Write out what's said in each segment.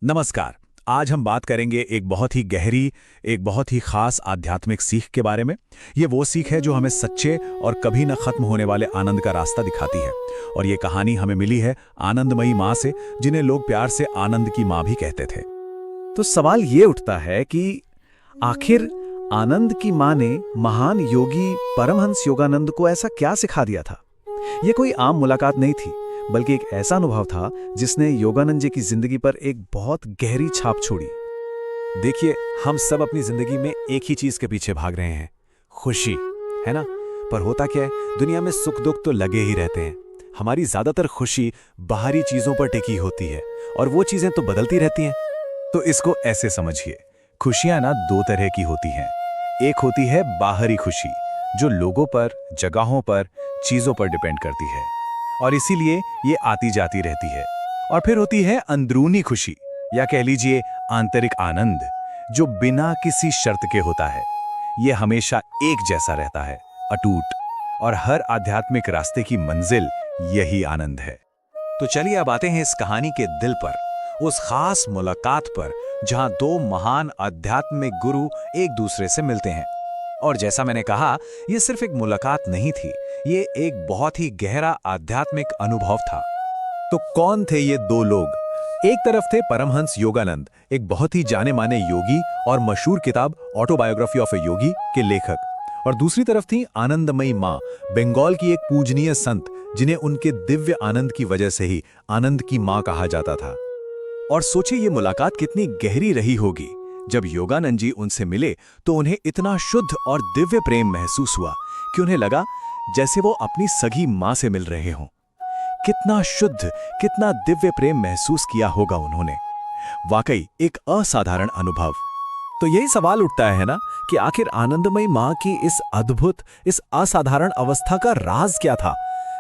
नमस्कार। आज हम बात करेंगे एक बहुत ही गहरी, एक बहुत ही खास आध्यात्मिक सीख के बारे में। ये वो सीख है जो हमें सच्चे और कभी न खत्म होने वाले आनंद का रास्ता दिखाती है। और ये कहानी हमें मिली है आनंदमयी माँ से, जिन्हें लोग प्यार से आनंद की माँ भी कहते थे। तो सवाल ये उठता है कि आखिर आनंद की माँ ने महान योगी परमहंस योगानंद को ऐसा क्या सिखा दिया था। ये कोई आम मुलाकात नहीं थी, बल्कि एक ऐसा अनुभव था जिसने योगानंद जी की जिंदगी पर एक बहुत गहरी छाप छोड़ी। देखिए, हम सब अपनी जिंदगी में एक ही चीज के पीछे भाग रहे हैं, खुशी, है ना? पर होता क्या है, दुनिया में सुख दुख तो लगे ही रहते हैं। हमारी ज्यादातर खुशी बाहरी चीजों पर टिकी होती है और वो चीजें तो बदलती रहती हैं। तो इसको ऐसे समझिए, खुशियां ना दो तरह की होती हैं। एक होती है बाहरी खुशी, जो लोगों पर, जगहों पर, चीजों पर डिपेंड करती है और इसीलिए ये आती जाती रहती है। और फिर होती है अंदरूनी खुशी, या कह लीजिए आंतरिक आनंद, जो बिना किसी शर्त के होता है। ये हमेशा एक जैसा रहता है, अटूट, और हर आध्यात्मिक रास्ते की मंजिल यही आनंद है। तो चलिए अब आते हैं इस कहानी के दिल पर, उस खास मुलाकात पर जहां दो महान आध्यात्मिक गुरु एक दूसरे से मिलते हैं। और जैसा मैंने कहा, यह सिर्फ एक मुलाकात नहीं थी, ये एक बहुत ही गहरा आध्यात्मिक अनुभव था। तो कौन थे ये दो लोग? एक तरफ थे परमहंस योगानंद, एक बहुत ही जाने माने योगी और मशहूर किताब ऑटोबायोग्राफी ऑफ ए योगी के लेखक, और दूसरी तरफ थी आनंदमयी माँ, बंगाल की एक पूजनीय संत, जिन्हें उनके दिव्य आनंद की वजह से ही आनंद की माँ कहा जाता था। और सोचिए ये मुलाकात कितनी गहरी रही होगी। जब योगानंद जी उनसे मिले तो उन्हें इतना शुद्ध और दिव्य प्रेम महसूस हुआ कि उन्हें लगा जैसे वो अपनी सगी मां से मिल रहे हों। कितना शुद्ध, कितना दिव्य प्रेम महसूस किया होगा उन्होंने। वाकई एक असाधारण अनुभव। तो यही सवाल उठता है ना कि आखिर आनंदमयी माँ की इस अद्भुत, इस असाधारण अवस्था का राज क्या था।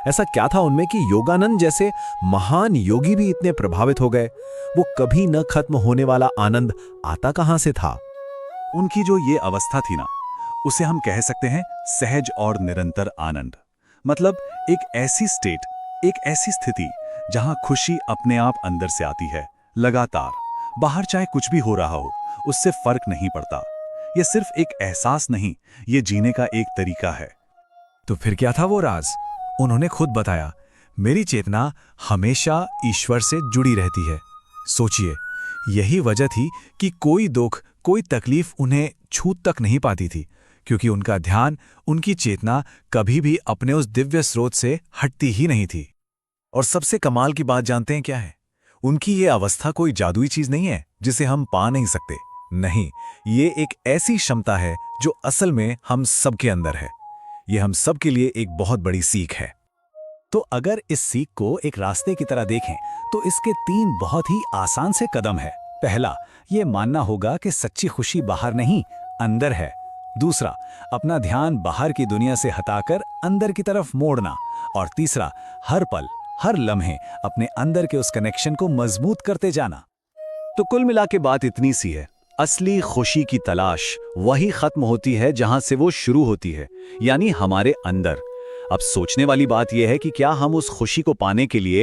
ऐसा क्या था उनमें कि योगानंद जैसे महान योगी भी इतने प्रभावित हो गए। वो कभी न खत्म होने वाला आनंद आता कहां से था? उनकी जो ये अवस्था थी ना, उसे हम कह सकते हैं सहज और निरंतर आनंद। मतलब एक ऐसी स्टेट, एक ऐसी स्थिति जहां खुशी अपने आप अंदर से आती है, लगातार। बाहर चाहे कुछ भी हो रहा हो, उससे फर्क नहीं पड़ता। यह सिर्फ एक एहसास नहीं, ये जीने का एक तरीका है। तो फिर क्या था वो राज? उन्होंने खुद बताया, मेरी चेतना हमेशा ईश्वर से जुड़ी रहती है। सोचिए, यही वजह थी कि कोई दुख, कोई तकलीफ उन्हें छू तक नहीं पाती थी, क्योंकि उनका ध्यान, उनकी चेतना कभी भी अपने उस दिव्य स्रोत से हटती ही नहीं थी। और सबसे कमाल की बात जानते हैं क्या है? उनकी ये अवस्था कोई जादुई चीज नहीं है जिसे हम पा नहीं सकते। नहीं, ये एक ऐसी क्षमता है जो असल में हम सबके अंदर है। ये हम सब के लिए एक बहुत बड़ी सीख है। तो अगर इस सीख को एक रास्ते की तरह देखें तो इसके 3 बहुत ही आसान से कदम है। पहला, ये मानना होगा कि सच्ची खुशी बाहर नहीं, अंदर है। दूसरा, अपना ध्यान बाहर की दुनिया से हटाकर अंदर की तरफ मोड़ना। और तीसरा, हर पल, हर लम्हे अपने अंदर के उस कनेक्शन को मजबूत करते जाना। तो कुल मिला के बात इतनी सी है, असली खुशी की तलाश वही खत्म होती है जहां से वो शुरू होती है, यानी हमारे अंदर। अब सोचने वाली बात यह है कि क्या हम उस खुशी को पाने के लिए